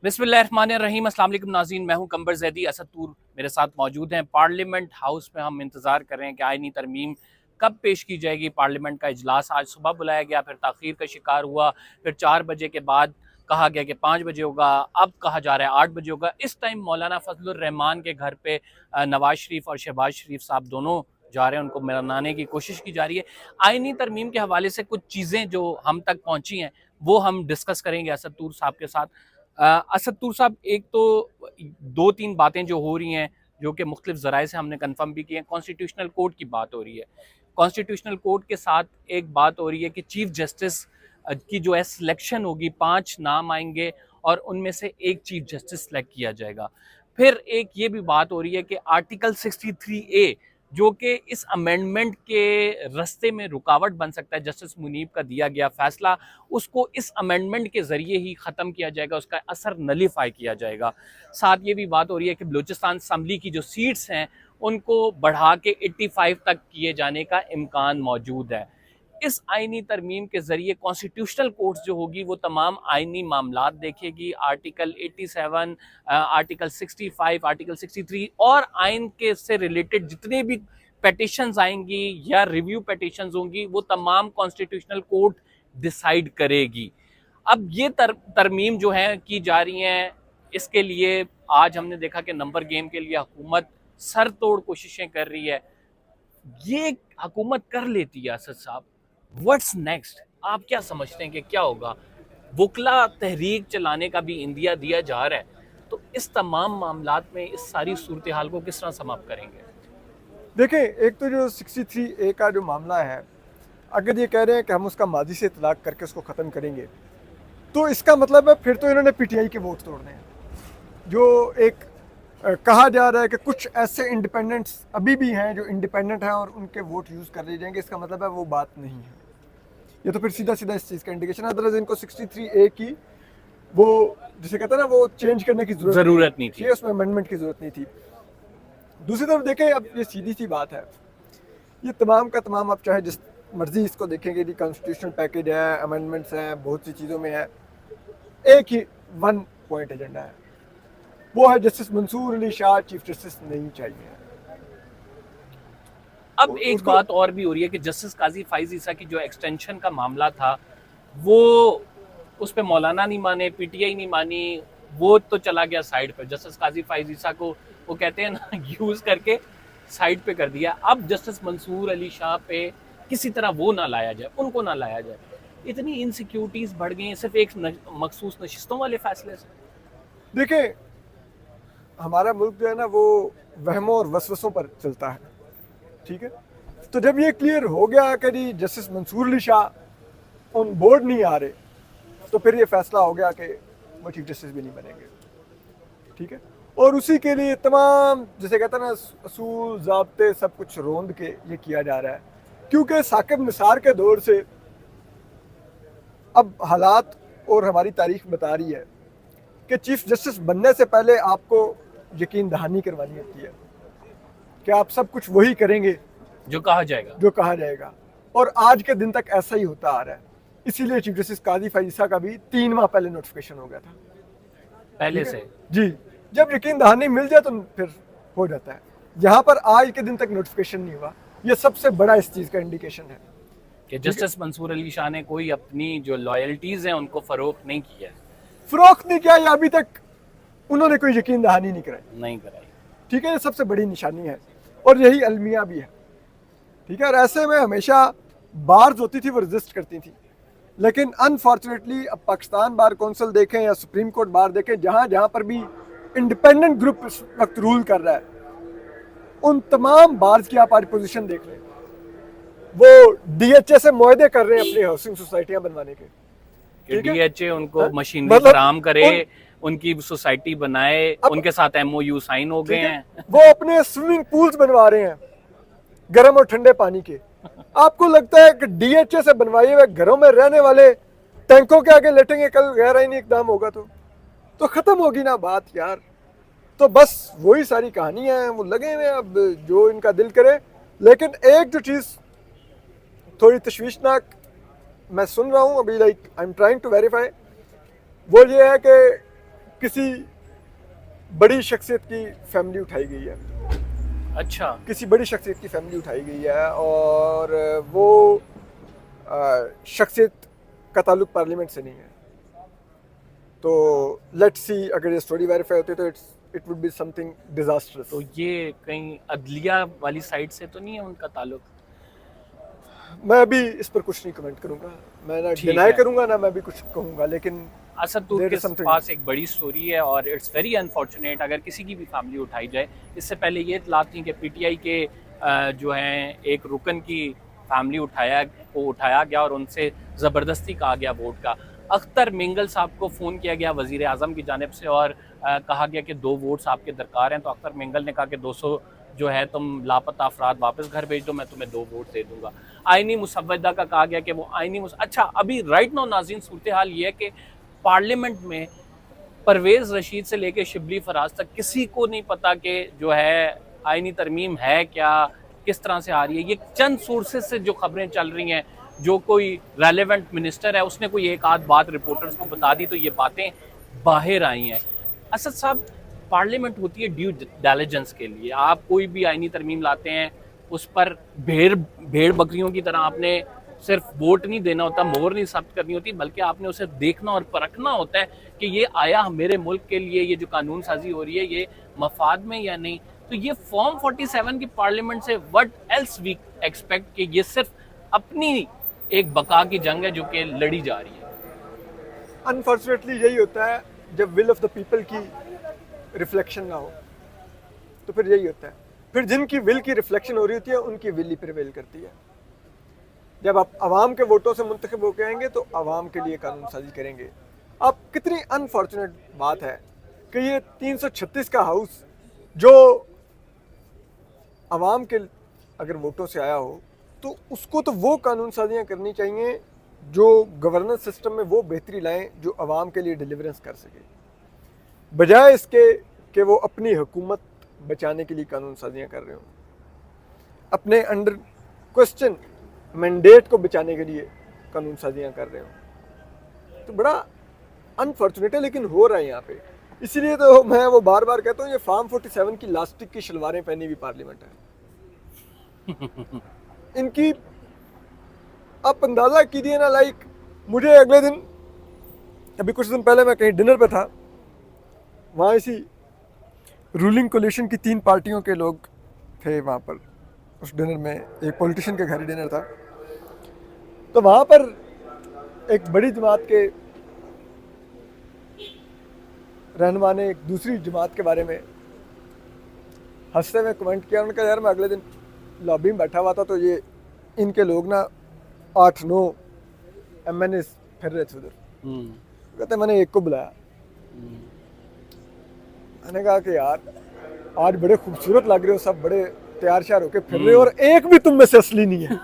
बिस्मिल्लाहिर्रहमानिर्रहीम। अस्सलाम वालेकुम नाज़रीन, मैं हूं कंबर जैदी। असद तूर मेरे साथ मौजूद हैं। पार्लियामेंट हाउस में हम इंतज़ार कर रहे हैं कि आईनी तरमीम कब पेश की जाएगी। पार्लियामेंट का इजलास आज सुबह बुलाया गया, फिर ताख़ीर का शिकार हुआ, फिर 4 बजे के बाद कहा गया कि 5 बजे होगा, अब कहा जा रहा है 8 बजे होगा। इस टाइम मौलाना फजलुर रहमान के घर पे नवाज शरीफ और शहबाज शरीफ साहब दोनों जा रहे हैं, उनको मनाने की कोशिश की जा रही है। आईनी तरमीम के हवाले से कुछ चीज़ें जो हम तक पहुँची हैं वो हम डिस्कस करेंगे असद तूर साहब के साथ। असद तूर साहब, एक तो 2-3 बातें जो हो रही हैं, जो कि मुख्तलिफ ज़राए से हमने कन्फर्म भी की हैं। कॉन्स्टिट्यूशनल कोर्ट की बात हो रही है। कॉन्स्टिट्यूशनल कोर्ट के साथ एक बात हो रही है कि चीफ जस्टिस की जो है सिलेक्शन होगी, 5 नाम आएंगे और उनमें से एक चीफ जस्टिस सेलेक्ट किया जाएगा। फिर एक ये भी बात हो रही है कि आर्टिकल 63A जो कि इस अमेंडमेंट के रास्ते में रुकावट बन सकता है, जस्टिस मुनीब का दिया गया फैसला, उसको इस अमेंडमेंट के ज़रिए ही ख़त्म किया जाएगा, उसका असर नलीफाई किया जाएगा। साथ ये भी बात हो रही है कि बलूचिस्तान असम्बली की जो सीट्स हैं उनको बढ़ा के 85 तक किए जाने का इम्कान मौजूद है। इस आइनी तरमीम के ज़रिए कॉन्स्टिट्यूशनल कोर्ट्स जो होगी वो तमाम आइनी मामलात देखेगी। आर्टिकल 87, आर्टिकल 65, आर्टिकल 63 और आइन के से रिलेटेड जितने भी पेटिशंस आएंगी या रिव्यू पेटिशंस होंगी वो तमाम कॉन्स्टिट्यूशनल कोर्ट डिसाइड करेगी। अब ये तरमीम जो है की जा रही हैं, इसके लिए आज हमने देखा कि नंबर गेम के लिए हुकूमत सर तोड़ कोशिशें कर रही है। ये हुकूमत कर लेती है असद साहब, व्हाट्स नेक्स्ट? आप क्या समझते हैं कि क्या होगा? वकला तहरीक चलाने का भी इंदिया दिया जा रहा है, तो इस तमाम मामलात में इस सारी सूरत हाल को किस तरह समाप्त करेंगे? देखिए, एक तो जो 63A का जो मामला है, अगर ये कह रहे हैं कि हम उसका माजी से इतलाक़ करके उसको ख़त्म करेंगे, तो इसका मतलब है फिर तो इन्होंने पीटीआई के वोट तोड़ने हैं। जो एक कहा जा रहा है कि कुछ ऐसे इंडिपेंडेंट्स अभी भी हैं जो इंडिपेंडेंट हैं और उनके वोट यूज़ कर लिए जाएंगे, इसका मतलब है वो बात नहीं है। ये तो फिर सीधा सीधा इस चीज़ का इंडिकेशन है। अदरवाइज इनको 63A की वो जिसे कहते हैं ना, वो चेंज करने की ज़रूरत नहीं थी, उसमें अमेंडमेंट की ज़रूरत नहीं थी। दूसरी तरफ देखें, अब ये सीधी सी बात है, ये तमाम का तमाम आप चाहे जिस मर्जी इसको देखेंगे, कि कॉन्स्टिट्यूशनल पैकेज है, अमेंडमेंट्स हैं, बहुत सी चीज़ों में है, एक ही वन पॉइंट एजेंडा है, वो है justice Mansoor Ali Shah chief justice नहीं चाहिए। अब एक बात और भी हो रही है कि जस्टिस काजी फाइज ईसा की जो एक्सटेंशन का मामला था, वो उस पर मौलाना नहीं माने, पीटीआई नहीं मानी, वो तो चला गया साइड पर। जस्टिस काजी फाइज ईसा को वो कहते हैं ना, यूज करके साइड पे कर दिया। अब जस्टिस मंसूर अली शाह पे किसी तरह वो ना लाया जाए, उनको ना लाया जाए। इतनी इनसिक्योरिटीज बढ़ गई हैं सिर्फ एक मखसूस नशिस्तों वाले फैसले से। देखिए, हमारा मुल्क जो है ना, वो वहमों और वसवसों पर चलता है, ठीक है। तो जब ये क्लियर हो गया कि जी justice Mansoor Ali Shah on board नहीं आ रहे, तो फिर ये फैसला हो गया कि वो चीफ जस्टिस भी नहीं बनेंगे, ठीक है। और उसी के लिए तमाम जैसे कहते हैं ना, असूल ज़ाब्ते सब कुछ रोंद के ये किया जा रहा है, क्योंकि साकिब निसार के दौर से अब हालात और हमारी तारीख बता रही है कि चीफ जस्टिस बनने से पहले आपको यकीन दहानी करवानी होती है कि आप सब कुछ वही करेंगे जो कहा जाएगा। और आज के दिन तक ऐसा ही होता आ रहा है। इसीलिए चीफ जस्टिस काजी फाइज ईसा का भी 3 माह पहले नोटिफिकेशन हो गया था पहले से जी। जब यकीन दहानी मिल जाए तो फिर हो जाता है। यहाँ पर आज के दिन तक नोटिफिकेशन नहीं हुआ, ये सबसे बड़ा इस चीज़ का इंडिकेशन है कि जस्टिस मंसूर अली शाह ने कोई अपनी जो लॉयल्टीज हैं उनको फरोख्त नहीं किया। फरोख्त नहीं किया, या अभी तक उन्होंने कोई यकीन दहानी नहीं कराई, ठीक है। ये सबसे बड़ी निशानी है और यही अलमिया भी है, ठीक है। और ऐसे में हमेशा बार्स होती थी, वो रजिस्ट करती थी, लेकिन अनफॉर्चुनेटली अब पाकिस्तान बार कौंसिल देखें या सुप्रीम कोर्ट बार देखें, जहाँ पर भी इंडिपेंडेंट ग्रुप इस वक्त रूल कर रहा है, उन तमाम बार्स की आप आज पोजीशन देख लें, वो डीएचए से मुआहदे कर रहे हैं अपनी हाउसिंग सोसाइटियां बनवाने के। डीएचए उनको मशीनरी फराहम करे, उनकी सोसाइटी बनाए, उनके साथ एमओयू साइन हो गए हैं। वो अपने स्विमिंग पूल्स बनवा रहे हैं गर्म और ठंडे पानी के। आपको लगता है कि डीएचए से बनवाए हुए घरों में रहने वाले टैंकों के आगे लेटेंगे कल गैर आईनी इकदाम होगा तो खत्म होगी ना बात यार। तो बस वही सारी कहानियां हैं, वो लगे हुए, अब जो इनका दिल करे। लेकिन एक जो चीज़ थोड़ी तशवीशनाक मैं सुन रहा हूँ अभी, like I am trying to verify, वो ये है कि किसी बड़ी शख्सियत की फैमिली उठाई गई है, अच्छा, किसी बड़ी शख्सियत की फैमिली उठाई गई है, और वो शख्सियत का ताल्लुक पार्लियामेंट से नहीं है। तो लेट्स सी, अगर ये स्टोरी वेरीफाई होती है तो it would be something disastrous. तो ये कहीं अदलिया वाली साइड से तो नहीं है उनका ताल्लुक? मैं अभी इस पर कुछ नहीं कमेंट करूंगा, मैं ना ठीक डिनाई है। करूंगा ना मैं भी कुछ कहूंगा, लेकिन असद तूर there के is something. पास एक बड़ी स्टोरी है और इट्स वेरी अनफॉर्चुनेट अगर किसी की भी फैमिली उठाई जाए। इससे पहले ये इतलात थी कि पीटीआई के जो हैं एक रुकन की फैमिली उठाया गया और उनसे ज़बरदस्ती कहा गया वोट का। अख्तर मिंगल साहब को फ़ोन किया गया वज़ीर आज़म की जानिब से और कहा गया कि 2 वोट्स आपके दरकार हैं। तो अख्तर मिंगल ने कहा कि 200 जो है तुम लापता अफराद वापस घर भेज दो, मैं तुम्हें 2 वोट दे दूंगा। आइनी मुसव्वदा का कहा गया कि वो अच्छा अभी राइट नाउ नाज़रीन सूरत हाल ये है कि पार्लियामेंट में परवेज़ रशीद से लेके शिबली फराज तक किसी को नहीं पता कि जो है आइनी तरमीम है क्या, किस तरह से आ रही है। ये चंद सोर्सेज से जो खबरें चल रही हैं, जो कोई रेलेवेंट मिनिस्टर है उसने कोई एक आध बात रिपोर्टर्स को बता दी तो ये बातें बाहर आई हैं। असद साहब, पार्लियामेंट होती है ड्यू डिलिजेंस के लिए। आप कोई भी आइनी तरमीम लाते हैं उस पर भेड़ बकरियों की तरह आपने सिर्फ वोट नहीं देना होता, मोहर नहीं साबित करनी होती, बल्कि आपने उसे देखना और परखना होता है कि ये आया मेरे मुल्क के लिए, ये जो कानून साजी हो रही है ये मफाद में या नहीं। तो ये फॉर्म 47 की पार्लियामेंट से व्हाट एल्स वी एक्सपेक्ट कि ये सिर्फ अपनी एक बका की जंग है जो कि लड़ी जा रही है। अनफॉर्चुनेटली यही होता है जब विल ऑफ द पीपल की रिफ्लेक्शन ना हो, तो फिर यही होता है। फिर जिनकी विल की रिफ्लेक्शन हो रही होती है उनकी विल ही प्रिवेल करती है। जब आप आवाम के वोटों से मुंतखब होकर आएंगे तो आवाम के लिए कानून साजी करेंगे। अब कितनी अनफॉर्चुनेट बात है कि ये 336 का हाउस जो आवाम के अगर वोटों से आया हो तो उसको तो वो कानून साजियाँ करनी चाहिए जो गवर्नेंस सिस्टम में वो बेहतरी लाएं जो आवाम के लिए डिलीवरेंस कर सके, बजाय इसके कि वो अपनी हुकूमत बचाने के लिए कानून साजियाँ कर रहे हों, अपने अंडर क्वेश्चन मैंडेट को बचाने के लिए कानून साजियाँ कर रहे हों। तो बड़ा अनफॉर्चुनेट है, लेकिन हो रहा है यहाँ पे। इसीलिए तो मैं वो बार बार कहता हूँ ये फॉर्म 47 की लास्टिक की शलवारें पहनी हुई पार्लियामेंट है। इनकी आप अंदाजा कीजिए ना, लाइक मुझे अगले दिन, अभी कुछ दिन पहले मैं कहीं डिनर पे था, वहाँ इसी रूलिंग कोलिशन की 3 पार्टियों के लोग थे वहाँ पर। उस डिनर में एक पॉलिटिशियन के घर ही डिनर था, तो वहाँ पर एक बड़ी जमात के रहनुमा ने एक दूसरी जमात के बारे में हंसते हुए कमेंट किया। उन्होंने कहा यार मैं अगले दिन लॉबी में बैठा हुआ था तो ये इनके लोग ना 8-9 MNA फिर रहे थे उधर। कहते मैंने एक को बुलाया, मैंने कहा कि यार आज बड़े खूबसूरत लग रहे हो, सब बड़े तैयार श्यार होके फिर रहे हो और एक भी तुम में से असली नहीं है।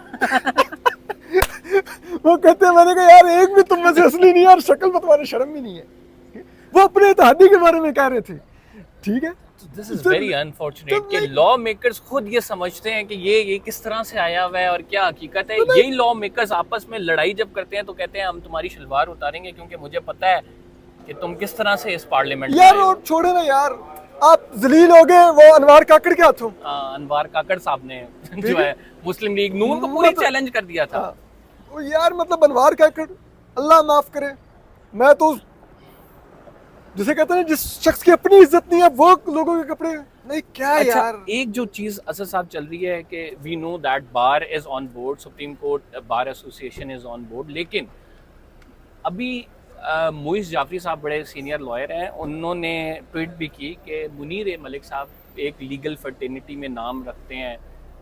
वो कहते हैं, मैंने कहा यार एक भी तुम में से असली नहीं है और शक्ल पर तुम्हारी शर्म भी नहीं है। वो अपने इत्तेहादी के बारे में कह रहे थे, ठीक है। दिस इज वेरी अनफॉर्चुनेट कि लॉ मेकर्स खुद ये समझते हैं कि ये किस तरह से आया हुआ है और क्या हकीकत है। यही लॉ मेकर्स आपस में लड़ाई जब करते हैं तो कहते हैं हम तुम्हारी शलवार उतारेंगे क्योंकि मुझे पता है कि तुम किस तरह से इस पार्लियामेंट यार। और छोड़े ना यार, आप जलील हो गए वो अनवार काकड़ के हाथों। अनवार काकड़ साहब ने जो है मुस्लिम लीग नून को पूरी चैलेंज कर दिया था। वो यार मतलब अनवार काकड़, अल्लाह माफ करे, मैं तो जिसे कहते हैं जिस शख्स की अपनी इज्जत नहीं है वो लोगों के कपड़े नहीं क्या। अच्छा, यार एक जो चीज असद साहब चल रही है कि we know that bar is on board, supreme court bar association is on board, लेकिन अभी मोइस जाफरी साहब बड़े सीनियर लॉयर हैं, उन्होंने ट्वीट भी की कि मुनीर मलिक साहब एक लीगल फर्टेनिटी में नाम रखते हैं,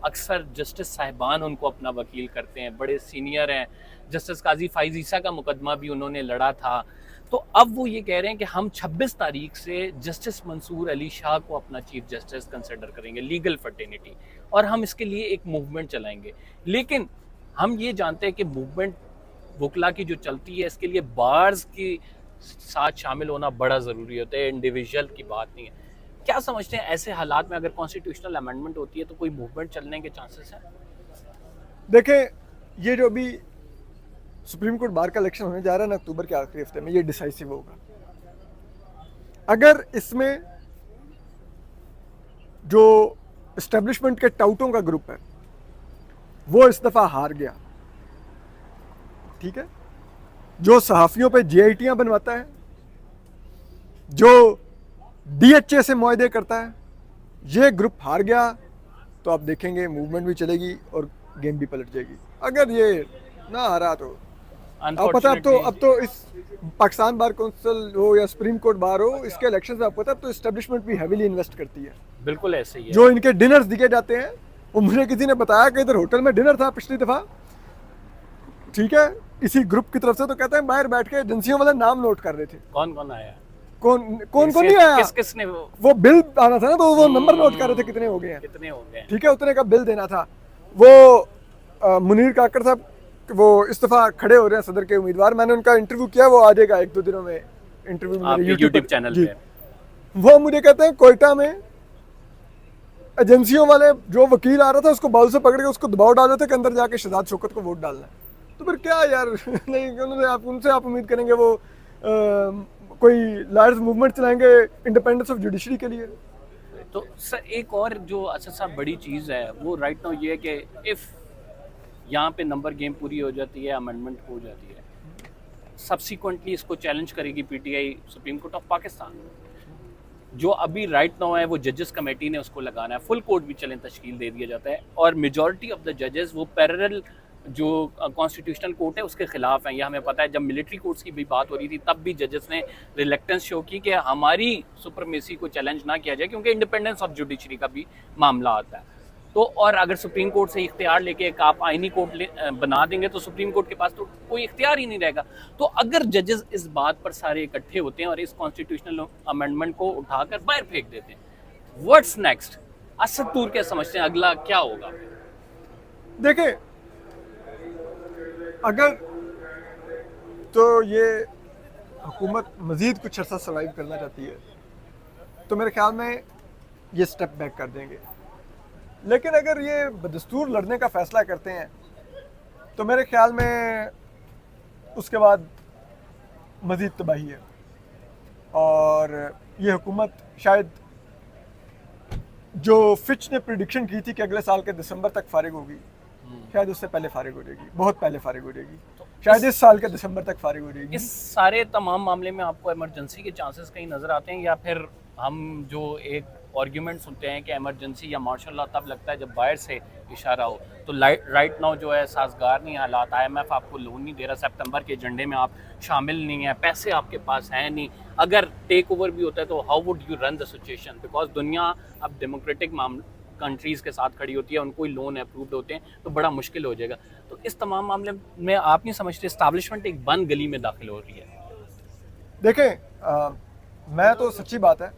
अक्सर जस्टिस साहिबान उनको अपना वकील करते हैं, बड़े सीनियर हैं। जस्टिस काजी फाइज ईसा का मुकदमा भी उन्होंने लड़ा था। तो अब वो ये कह रहे हैं कि हम 26 तारीख से जस्टिस मंसूर अली शाह को अपना चीफ जस्टिस कंसिडर करेंगे, लीगल फर्टेनिटी, और हम इसके लिए एक मूवमेंट चलाएंगे। लेकिन हम ये जानते हैं कि मूवमेंट वकला की जो चलती है इसके लिए बार्स की साथ शामिल होना बड़ा ज़रूरी होता है, इंडिविजुअल की बात नहीं है। क्या समझते हैं ऐसे हालात में अगर कॉन्स्टिट्यूशनल अमेंडमेंट होती है तो कोई मूवमेंट चलने के चांसेस हैं? देखें, ये जो अभी सुप्रीम कोर्ट बार का इलेक्शन होने जा रहा है ना अक्टूबर के आखिरी हफ्ते में, ये डिसाइसिव होगा। अगर इसमें जो इस्टेब्लिशमेंट के टाउटों का ग्रुप है वो इस दफा हार गया, ठीक है, जो सहाफियों पे जीआईटियां बनवाता है, जो डीएचए से मुआहदे करता है, ये ग्रुप हार गया तो आप देखेंगे मूवमेंट भी चलेगी और गेम भी पलट जाएगी। अगर ये ना हारा तो आप पता, अब तो इस पाकिस्तान बार काउंसिल हो या सुप्रीम कोर्ट बार हो, इसके इलेक्शन में आपको पता, अब तो इस्टेब्लिशमेंट भी हैवीली इन्वेस्ट करती है। बिल्कुल ऐसे ही है। जो इनके डिनर्स दिए जाते हैं, वो मुझे किसी ने बताया कि इधर होटल में डिनर था पिछली दफा, ठीक है, इसी ग्रुप की तरफ से, तो कहते हैं बाहर बैठ के एजेंसियों वाले नाम नोट कर रहे थे। कौन कौन आया, कौन नहीं आया, किसने वो बिल आना था ना, तो वो नंबर नोट कर रहे थे कितने हो गए हैं, कितने हो गए, ठीक है, उतने का बिल देना था। वो मुनीर काकर साहब वो इस दफा खड़े हो रहे हैं सदर के उम्मीदवार, मैंने उनका इंटरव्यू किया, वो आ जाएगा 1-2 दिनों में इंटरव्यू मेरे यूट्यूब चैनल पे। वो मुझे कहते हैं कोयटा में एजेंसियों वाले जो वकील आ रहा था उसको बाल से पकड़ के उसको दबाव डाल रहे थे कि अंदर जाके शहजाद शौकत को वोट डालना है। तो फिर क्या यार नहीं, उनसे आप उम्मीद करेंगे वो कोई लायर्स मूवमेंट चलाएंगे इंडिपेंडेंस ऑफ जुडिशरी के लिए। तो सर एक और जो असद साहब बड़ी चीज़ है वो राइट नाउ ये है कि इफ़ यहाँ पे नंबर गेम पूरी हो जाती है, अमेंडमेंट हो जाती है, सब्सिक्वेंटली इसको चैलेंज करेगी PTI supreme court of Pakistan. जो अभी राइट नाउ है वो जजेस कमेटी ने उसको लगाना है, फुल कोर्ट भी चलें तश्कील दे दिया जाता है, और मेजॉरिटी ऑफ द जजेस वो पैरेलल जो कॉन्स्टिट्यूशनल कोर्ट है उसके खिलाफ हैं। यह हमें पता है, जब मिलिट्री कोर्ट्स की भी बात हो रही थी तब भी जजेस ने रिलेक्टेंस शो की कि हमारी सुप्रीमेसी को चैलेंज ना किया जाए, क्योंकि इंडिपेंडेंस ऑफ जुडिशरी का भी मामला आता है। तो और अगर सुप्रीम कोर्ट से इख्तियार लेके एक आप आइनी कोर्ट बना देंगे तो सुप्रीम कोर्ट के पास तो कोई इख्तियार ही नहीं रहेगा। तो अगर जजेस इस बात पर सारे इकट्ठे होते हैं और इस कॉन्स्टिट्यूशनल अमेंडमेंट को उठाकर बाहर फेंक देते हैं, व्हाट्स नेक्स्ट? असद तूर क्या समझते हैं अगला क्या होगा? देखिए, अगर तो ये हुकूमत मजीद कुछ अर्सा सर्वाइव करना चाहती है तो मेरे ख्याल में ये स्टेप बैक कर देंगे, लेकिन अगर ये बदस्तूर लड़ने का फैसला करते हैं तो मेरे ख्याल में उसके बाद मजीद तबाही है, और ये हुकूमत शायद जो फिच ने प्रिडिक्शन की थी कि अगले साल के दिसंबर तक फारिग होगी, शायद उससे पहले फारिग हो जाएगी, बहुत पहले फारिग हो जाएगी, शायद इस साल के दिसंबर तक फारिग हो जाएगी। इस सारे तमाम मामले में आपको इमरजेंसी के चांसेस कहीं नज़र आते हैं, या फिर हम जो एक आर्ग्यूमेंट सुनते हैं कि इमरजेंसी या मार्शल लॉ तब लगता है जब बाहर से इशारा हो? तो राइट नाउ जो है साजगार नहीं हालात, IMF आपको लोन नहीं दे रहा, सितंबर के एजेंडे में आप शामिल नहीं है, पैसे आपके पास हैं नहीं, अगर टेक ओवर भी होता है तो how would you run the situation? Because दुनिया अब डेमोक्रेटिक कंट्रीज़ के साथ खड़ी होती है, उनको ही लोन अप्रूव्ड होते हैं, तो बड़ा मुश्किल हो जाएगा। तो इस तमाम मामले में आप नहीं समझते इस्टेब्लिशमेंट एक बंद गली में दाखिल हो रही है? देखें, मैं तो सच्ची बात है,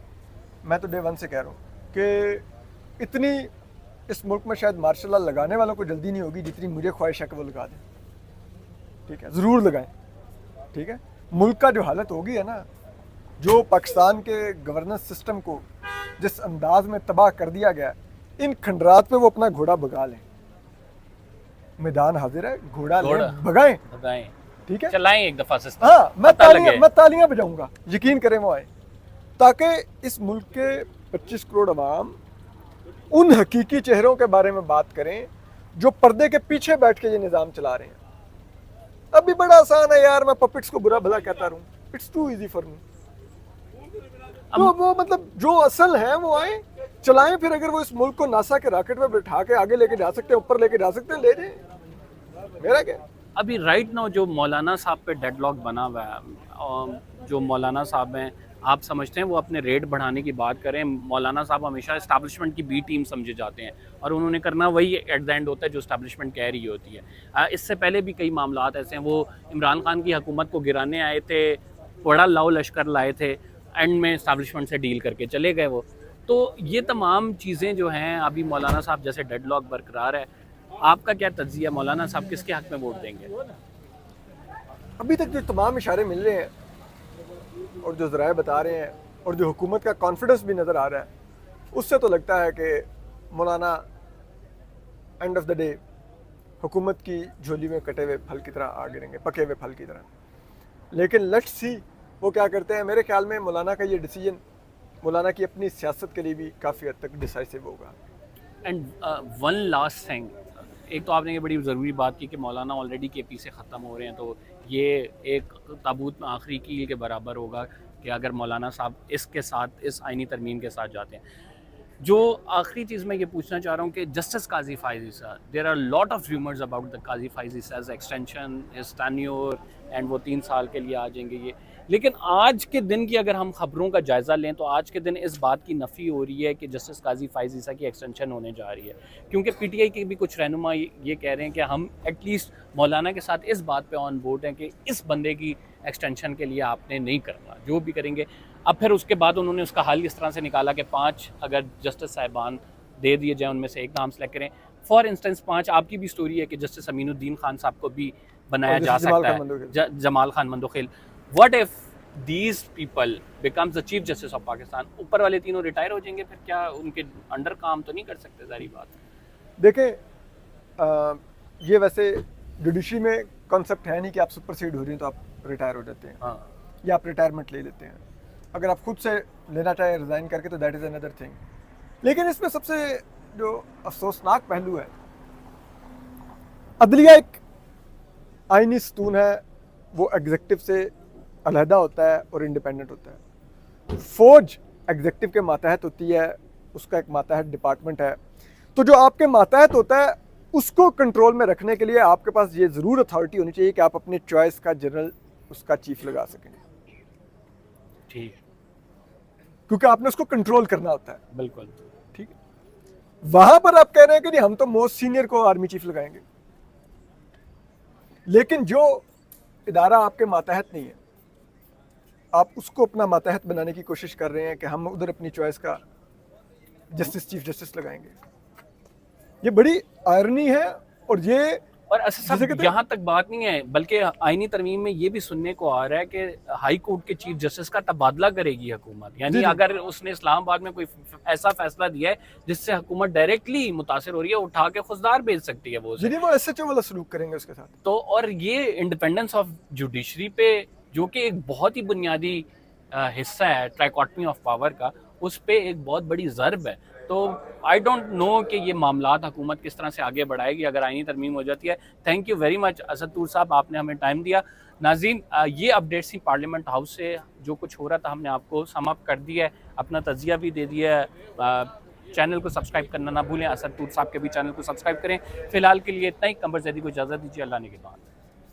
मैं तो डे वन से कह रहा हूँ कि इतनी इस मुल्क में शायद मार्शल लॉ लगाने वालों को जल्दी नहीं होगी जितनी मुझे ख्वाहिश है कि वो लगा दें, ठीक है, ज़रूर लगाएं, ठीक है। मुल्क का जो हालत होगी है ना, जो पाकिस्तान के गवर्नेंस सिस्टम को जिस अंदाज में तबाह कर दिया गया, इन खंडरात पे वो अपना घोड़ा भगा लें, मैदान हाजिर है, घोड़ा लें, भगाएं, ठीक है, चलाएं एक दफा सिस्टम। हाँ, मैं तालियां बजाऊंगा, यकीन करें वो आए, ताकि इस मुल्क के 25 करोड़ अवाम उन हकीकी चेहरों के बारे में बात करें जो पर्दे के पीछे बैठ के ये निज़ाम चला रहे हैं। अभी बड़ा आसान है यार, मैं पपेट्स को बुरा भला कहता रहूं, it's too easy for me. तो वो मतलब जो असल है वो आए, चलाएं, फिर अगर वो इस मुल्क को नासा के रॉकेट में बैठा के आगे लेके जा सकते हैं, ऊपर लेके जा सकते हैं, ले जाए, मेरा क्या। अभी राइट नाउ जो मौलाना साहब पे डेडलॉक बना हुआ है, जो मौलाना साहब हैं, आप समझते हैं वो अपने रेट बढ़ाने की बात करें? मौलाना साहब हमेशा इस्टेब्लिशमेंट की बी टीम समझे जाते हैं और उन्होंने करना वही एट द एंड होता है जो इस्टेब्लिशमेंट कह रही होती है। इससे पहले भी कई मामलात ऐसे हैं, वो इमरान खान की हुकूमत को गिराने आए थे, बड़ा लाओ लश्कर लाए थे, एंड में इस्टेब्लिशमेंट से डील करके चले गए वो। तो ये तमाम चीज़ें जो हैं, अभी मौलाना साहब जैसे डेडलॉक बरकरार है, आपका क्या तज्जिया? मौलाना साहब किसके हक में वोट देंगे? अभी तक जो तमाम इशारे मिल रहे हैं और जो ज़राए बता रहे हैं और जो हुकूमत का कॉन्फिडेंस भी नज़र आ रहा है, उससे तो लगता है कि मौलाना एंड ऑफ द डे हुकूमत की झोली में कटे हुए फल की तरह आ गिरेंगे, पके हुए फल की तरह। लेकिन लेट्स सी वो क्या करते हैं, मेरे ख्याल में मौलाना का ये डिसीजन मौलाना की अपनी सियासत के लिए भी काफ़ी हद तक डिसाइसिव होगा। एंड वन लास्ट थिंग, एक तो आपने ये बड़ी ज़रूरी बात की कि मौलाना ऑलरेडी KP से ख़त्म हो रहे हैं, तो ये एक ताबूत में आखिरी कील के बराबर होगा कि अगर मौलाना साहब इसके साथ, इस आइनी तरमीम के साथ जाते हैं। जो आखिरी चीज़ मैं ये पूछना चाह रहा हूँ कि जस्टिस काजी फायजी साहब, there are lot of rumours about the Qazi Faez साहब एक्सटेंशन, हिज टेन्योर, एंड वो 3 साल के लिए आ जाएंगे ये। लेकिन आज के दिन की अगर हम खबरों का जायज़ा लें तो आज के दिन इस बात की नफ़ी हो रही है कि जस्टिस काजी फायजी साहब की एक्सटेंशन होने जा रही है, क्योंकि PTI के भी कुछ रहनुमा ये कह रहे हैं कि हम एटलीस्ट मौलाना के साथ इस बात पे ऑन बोर्ड हैं कि इस बंदे की एक्सटेंशन के लिए आपने नहीं करना, जो भी करेंगे। अब फिर उसके बाद उन्होंने उसका हल इस तरह से निकाला कि 5 अगर जस्टिस साहिबान दे दिए जाएँ, उनमें से एक नाम सेलेक्ट करें। फॉर इंस्टेंस 5 आपकी भी स्टोरी है कि जस्टिस अमीनुद्दीन खान साहब को भी बनाया जा सकता है, Jamal Khan Mandokhail. What if these people becomes the chief justice of Pakistan? ऊपर वाले तीनों रिटायर हो जाएंगे, फिर क्या उनके अंडर काम तो नहीं कर सकते? सारी बात देखें, ये वैसे जुडिशरी में कॉन्सेप्ट है नहीं कि आप सुपरसीड हो रही हैं तो आप रिटायर हो जाते हैं, हाँ, या आप रिटायरमेंट ले लेते हैं। अगर आप खुद से लेना चाहें रिज़ाइन करके तो दैट इज़ अनदर थिंग। लेकिन इसमें सबसे जो अफसोसनाक पहलू है, अदलिया एक आईनी सतून है, वो एग्जेक्टिव से अलहदा होता है और इंडिपेंडेंट होता है। फौज एग्जेक्टिव के मातहत होती है, उसका एक मातहत डिपार्टमेंट है। तो जो आपके मातहत होता है उसको कंट्रोल में रखने के लिए आपके पास ये ज़रूर अथॉरिटी होनी चाहिए कि आप अपने चॉइस का जनरल उसका चीफ लगा सकें, ठीक, क्योंकि आपने उसको कंट्रोल करना होता है। बिल्कुल ठीक है, वहां पर आप कह रहे हैं कि नहीं हम तो मोस्ट सीनियर को आर्मी चीफ लगाएंगे, लेकिन जो इदारा आपके मातहत नहीं है आप उसको अपना मातहत बनाने की कोशिश कर रहे हैं कि हम उधर अपनी चॉइस का जस्टिस चीफ जस्टिस लगाएंगे। ये बड़ी आयरनी है। और ये और सब यहाँ तक बात नहीं है, बल्कि आईनी तरमीम में ये भी सुनने को आ रहा है कि हाई कोर्ट के चीफ जस्टिस का तबादला करेगी हुकूमत। यानी अगर उसने इस्लामाबाद में कोई ऐसा फैसला दिया है जिससे हुकूमत डायरेक्टली मुतासिर हो रही है, उठा के खुशदार भेज सकती है वो SHO वाला सलूक करेंगे उसके साथ। तो और ये इंडिपेंडेंस ऑफ जुडिशरी पे, जो कि एक बहुत ही बुनियादी हिस्सा है ट्राइकॉटमी ऑफ पावर का, उस पे एक बहुत बड़ी ज़र्ब है। तो आई डोंट नो कि ये मामलात हुकूमत किस तरह से आगे बढ़ाएगी अगर आईनी तरमीम हो जाती है। Thank you very much Asad Toor साहब, आपने हमें टाइम दिया। नाज़रीन, ये अपडेट्स थी पार्लियामेंट हाउस से, जो कुछ हो रहा था हमने आपको सम अप कर दिया है, अपना तजिया भी दे दिया है। चैनल को सब्सक्राइब करना ना भूलें, असद तूर साहब के भी चैनल को सब्सक्राइब करें। फिलहाल के लिए इतना ही। कंबर ज़ैदी को इजाज़त दीजिए, अल्लाह ने के बाद।